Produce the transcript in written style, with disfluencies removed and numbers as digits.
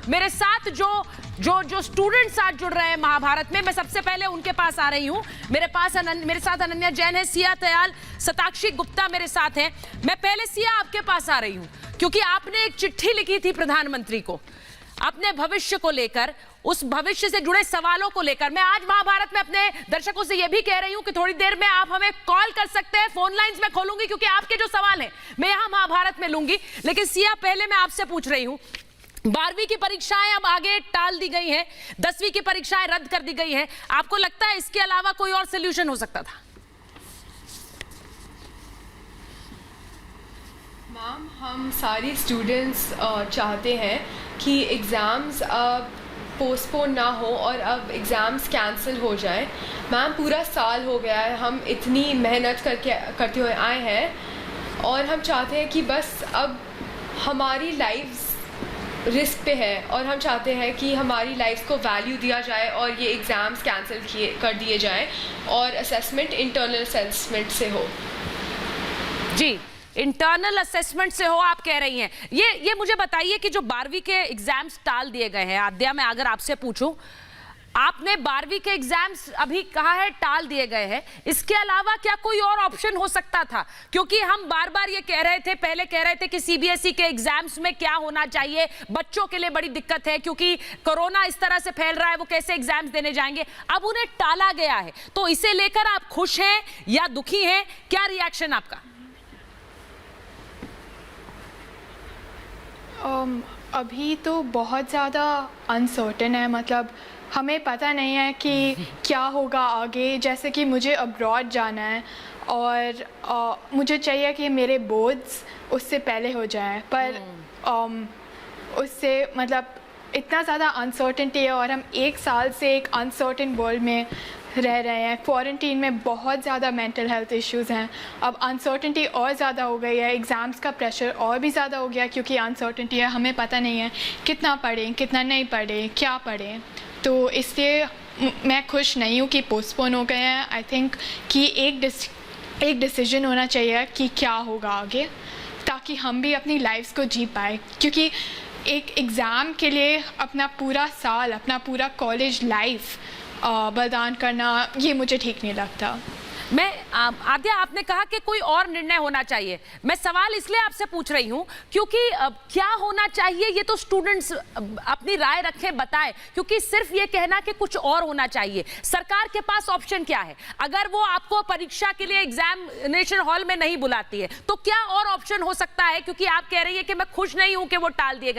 मेरे साथ जो स्टूडेंट्स आज जुड़ रहे हैं महाभारत में, मैं सबसे पहले उनके पास आ रही हूं। मेरे साथ अनन्या जैन है, सिया दयाल, शताक्षी गुप्ता मेरे साथ हैं। मैं पहले सिया आपके पास आ रही हूं क्योंकि आपने एक चिट्ठी लिखी थी प्रधानमंत्री को अपने भविष्य को लेकर, उस भविष्य से जुड़े सवालों को लेकर। मैं आज महाभारत में अपने दर्शकों से यह भी कह रही हूं कि थोड़ी देर में आप हमें कॉल कर सकते हैं, फोन लाइंस में खोलूंगी क्योंकि आपके जो सवाल हैं मैं यहां महाभारत में लूंगी। लेकिन सिया, पहले मैं आपसे पूछ रही हूं, 12वीं की परीक्षाएं अब आगे टाल दी गई हैं, 10वीं की परीक्षाएं रद्द कर दी गई हैं। आपको लगता है इसके अलावा कोई और सोल्यूशन हो सकता था? मैम, हम सारी स्टूडेंट्स चाहते हैं कि एग्ज़ाम्स पोस्टपोन ना हो और अब एग्ज़ाम्स कैंसिल हो जाए। मैम, पूरा साल हो गया है, हम इतनी मेहनत करते हुए आए हैं और हम चाहते हैं कि बस अब हमारी लाइफ्स रिस्क पे है और हम चाहते हैं कि हमारी लाइफ को वैल्यू दिया जाए और ये एग्ज़ाम्स कैंसिल कर दिए जाएं और असेसमेंट इंटरनल असेसमेंट से हो। जी, इंटरनल असेसमेंट से हो, आप कह रही हैं। ये मुझे बताइए कि जो 12वीं के एग्जाम्स टाल दिए गए हैं, आद्या, मैं अगर आपसे पूछूं, आपने 12वीं के एग्जाम्स अभी कहा है टाल दिए गए हैं, इसके अलावा क्या कोई और ऑप्शन हो सकता था? क्योंकि हम बार बार ये कह रहे थे, पहले कह रहे थे कि सीबीएसई के एग्जाम्स में क्या होना चाहिए, बच्चों के लिए बड़ी दिक्कत है क्योंकि कोरोना इस तरह से फैल रहा है, वो कैसे एग्जाम्स देने जाएंगे। अब उन्हें टाला गया है, तो इसे लेकर आप खुश हैं या दुखी हैं? क्या रिएक्शन आपका? अभी तो बहुत ज़्यादा अनसर्टेन है, मतलब हमें पता नहीं है कि क्या होगा आगे। जैसे कि मुझे अब्रॉड जाना है और मुझे चाहिए कि मेरे बोर्ड्स उससे पहले हो जाएं, पर उससे मतलब इतना ज़्यादा अनसर्टेनिटी है और हम एक साल से एक अनसर्टेन वर्ल्ड में रह रहे हैं। क्वारंटीन में बहुत ज़्यादा मेंटल हेल्थ इश्यूज़ हैं। अब अनसर्टेनिटी और ज़्यादा हो गई है, एग्ज़ाम्स का प्रेशर और भी ज़्यादा हो गया क्योंकि अनसर्टेनिटी है, हमें पता नहीं है कितना पढ़ें, कितना नहीं पढ़ें, क्या पढ़ें। तो इसलिए मैं खुश नहीं हूँ कि पोस्टपोन हो गए हैं। आई थिंक कि एक डिसीजन होना चाहिए कि क्या होगा आगे, ताकि हम भी अपनी लाइफ्स को जी पाए। क्योंकि एक एग्ज़ाम के लिए अपना पूरा साल, अपना पूरा कॉलेज लाइफ बलिदान करना, ये मुझे ठीक नहीं लगता। मैं आद्या, आपने कहा कि कोई और निर्णय होना चाहिए। मैं सवाल इसलिए आपसे पूछ रही हूं क्योंकि क्या होना चाहिए ये तो स्टूडेंट्स अपनी राय रखें, बताएं। क्योंकि सिर्फ ये कहना कि कुछ और होना चाहिए, सरकार के पास ऑप्शन क्या है? अगर वो आपको परीक्षा के लिए एग्जामिनेशन हॉल में नहीं बुलाती है तो क्या और ऑप्शन हो सकता है? क्योंकि आप कह रही है कि मैं खुश नहीं हूं कि वो टाल दिए गए।